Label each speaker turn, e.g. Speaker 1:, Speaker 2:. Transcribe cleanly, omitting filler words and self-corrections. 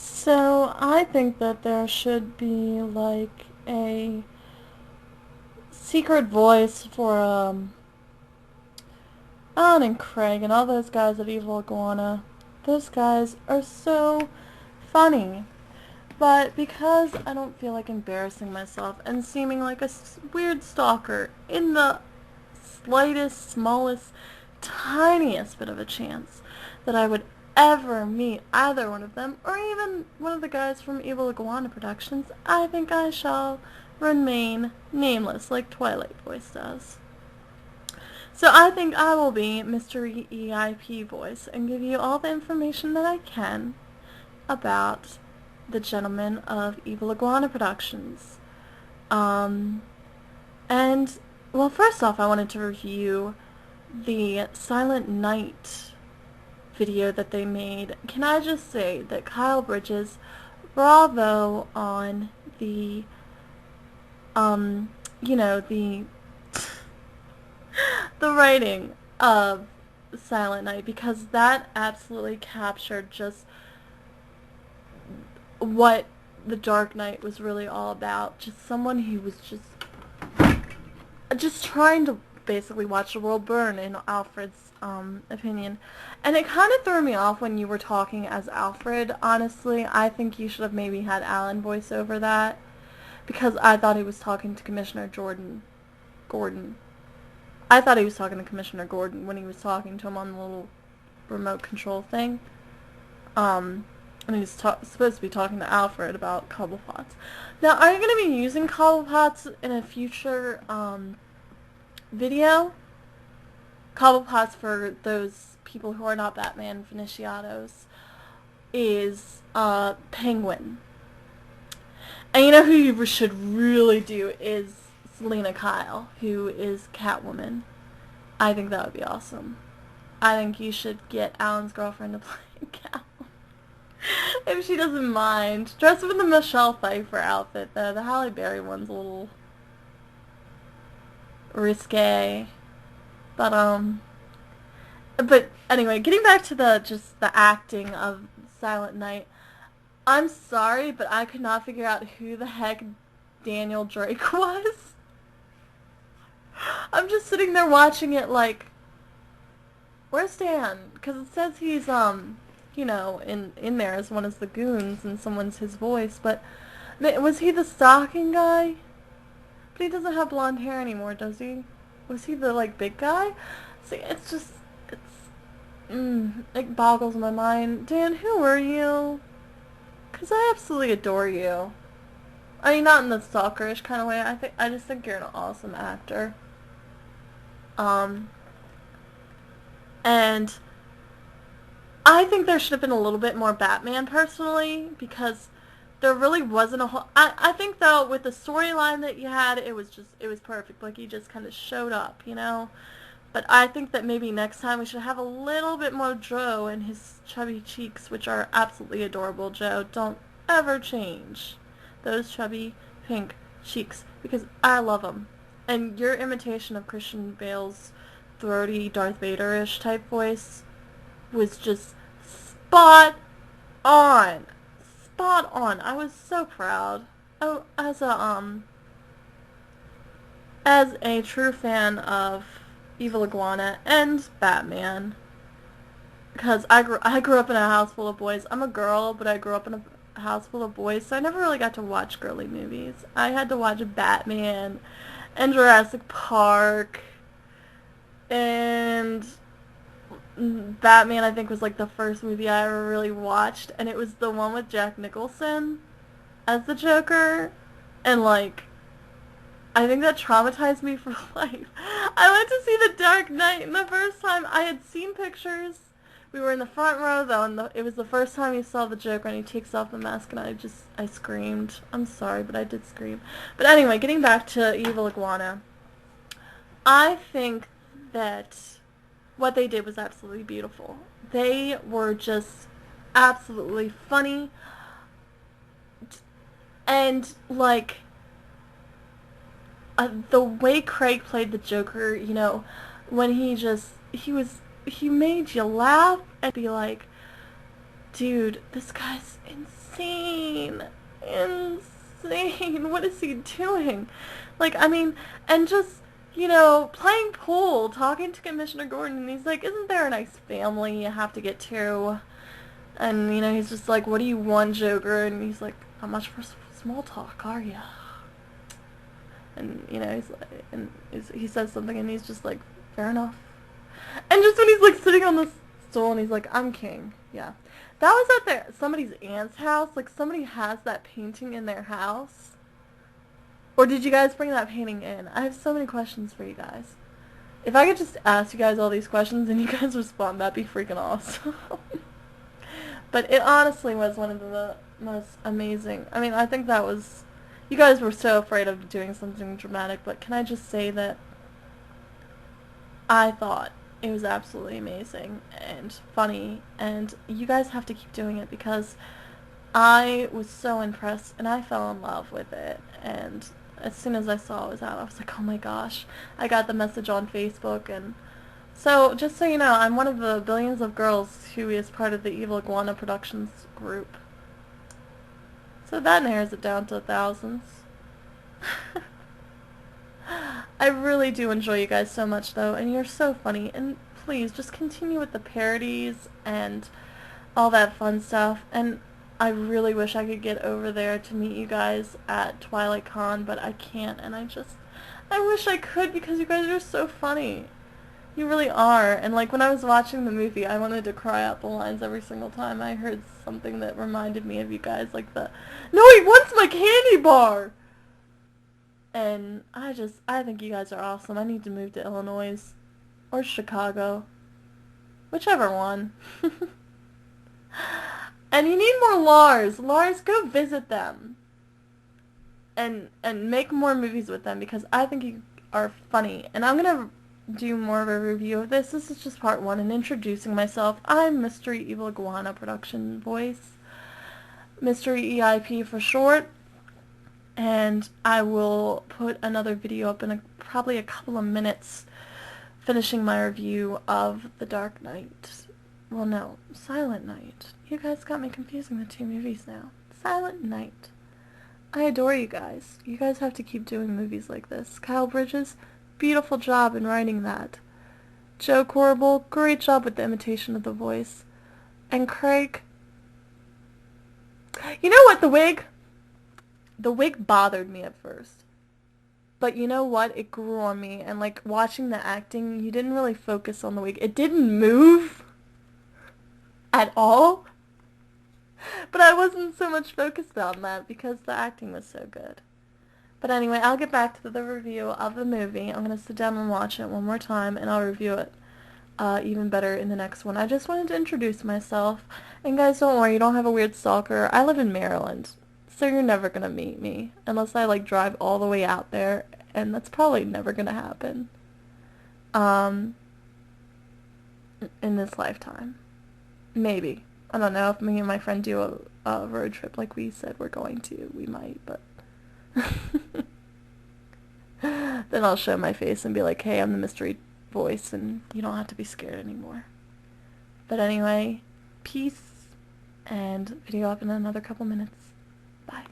Speaker 1: So I think that there should be like a secret voice for Alan and Craig and all those guys at Evil Iguana. Those guys are so funny. But because I don't feel like embarrassing myself and seeming like a weird stalker in the slightest, smallest, tiniest bit of a chance that I would ever meet either one of them, or even one of the guys from Evil Iguana Productions, I think I shall remain nameless, like Twilight Voice does. So I think I will be Mystery EIP Voice and give you all the information that I can about the gentlemen of Evil Iguana Productions. Um, and, well, first off, I wanted to review the Silent Night video that they made. Can I just say that Kyle Bridges, bravo on the, you know, the writing of Silent Night, because that absolutely captured just what the Dark Knight was really all about. Just someone who was just trying to basically watch the world burn, in Alfred's opinion. And it kind of threw me off when you were talking as Alfred. Honestly, I think you should have maybe had Alan voice over that, because I thought he was talking to Commissioner Gordon. I thought he was talking to Commissioner Gordon when he was talking to him on the little remote control thing. And he's supposed to be talking to Alfred about Cobblepots. Now, are you going to be using Cobblepots in a future video? Cobblepots, for those people who are not Batman aficionados, is Penguin. And you know who you should really do is Selena Kyle, who is Catwoman. I think that would be awesome. I think you should get Alan's girlfriend to play Catwoman. If she doesn't mind. Dress up in the Michelle Pfeiffer outfit, though. The Halle Berry one's a little risque. But anyway, getting back to the acting of Silent Night, I'm sorry, but I could not figure out who the heck Daniel Drake was. I'm just sitting there watching it like, where's Dan? Because it says he's, you know, in there as one of the goons and someone's his voice, but was he the stalking guy? But he doesn't have blonde hair anymore, does he? Was he the, like, big guy? See, it's just, it boggles my mind. Dan, who were you? Because I absolutely adore you. I mean, not in the stalkerish kind of way. I just think you're an awesome actor. And I think there should have been a little bit more Batman, personally, because there really wasn't a whole... I think, though, with the storyline that you had, it was perfect. Like, he just kind of showed up, you know? But I think that maybe next time we should have a little bit more Joe and his chubby cheeks, which are absolutely adorable, Joe. Don't ever change those chubby pink cheeks, because I love them. And your imitation of Christian Bale's throaty Darth Vader-ish type voice was just spot on. Spot on. I was so proud. Oh, as a true fan of Evil Iguana and Batman, because I grew up in a house full of boys. I'm a girl, but I grew up in a house full of boys, so I never really got to watch girly movies. I had to watch Batman and Jurassic Park, and Batman, I think, was like the first movie I ever really watched, and it was the one with Jack Nicholson as the Joker, and like, I think that traumatized me for life. I went to see The Dark Knight, and the first time I had seen pictures, we were in the front row though, and it was the first time you saw the Joker, and he takes off the mask, and I screamed. I'm sorry, but I did scream. But anyway, getting back to Evil Iguana, I think that what they did was absolutely beautiful. They were just absolutely funny, and like, the way Craig played the Joker, you know, when he made you laugh and be like, Dude, this guy's insane. Insane. What is he doing? Like, I mean, and just, playing pool, talking to Commissioner Gordon, and he's like, isn't there a nice family you have to get to? And, he's just like, what do you want, Joker? And he's like, not much for small talk, are ya? And, he's like, and he says something, and he's just like, fair enough. And just when he's, like, sitting on the stool, and he's like, I'm king. Yeah. That was at somebody's aunt's house. Like, somebody has that painting in their house. Or did you guys bring that painting in? I have so many questions for you guys. If I could just ask you guys all these questions and you guys respond, that'd be freaking awesome. But it honestly was one of the most amazing. I mean, I think that was... You guys were so afraid of doing something dramatic, but can I just say that I thought it was absolutely amazing and funny, and you guys have to keep doing it because I was so impressed and I fell in love with it. And as soon as I saw it was out, I was like, oh my gosh. I got the message on Facebook, and so just so you know, I'm one of the billions of girls who is part of the Evil Iguana Productions group. So that narrows it down to thousands. I really do enjoy you guys so much, though, and you're so funny, and please just continue with the parodies and all that fun stuff. And I really wish I could get over there to meet you guys at Twilight Con, but I can't, and I wish I could because you guys are so funny. You really are. And like when I was watching the movie, I wanted to cry out the lines every single time I heard something that reminded me of you guys, like the, no, he wants my candy bar! And I think you guys are awesome. I need to move to Illinois or Chicago, whichever one. And you need more Lars. Lars, go visit them. And make more movies with them because I think you are funny. And I'm going to do more of a review of this. This is just part one and introducing myself. I'm Mystery Evil Iguana production voice. Mystery EIP for short. And I will put another video up in probably a couple of minutes finishing my review of The Dark Knight. Well, no, Silent Night. You guys got me confusing the two movies now. Silent Night. I adore you guys. You guys have to keep doing movies like this. Kyle Bridges, beautiful job in writing that. Joe Corrible, great job with the imitation of the voice. And Craig, you know what, the wig bothered me at first. But you know what? It grew on me. And like watching the acting, you didn't really focus on the wig. It didn't move at all. But I wasn't so much focused on that because the acting was so good. But anyway, I'll get back to the review of the movie. I'm going to sit down and watch it one more time, and I'll review it even better in the next one. I just wanted to introduce myself. And guys, don't worry, you don't have a weird stalker. I live in Maryland. So you're never going to meet me unless I like drive all the way out there, and that's probably never going to happen in this lifetime. Maybe. I don't know if me and my friend do a road trip like we said we're going to. We might, but then I'll show my face and be like, hey, I'm the mystery voice, and you don't have to be scared anymore. But anyway, peace, and video up in another couple minutes. Bye.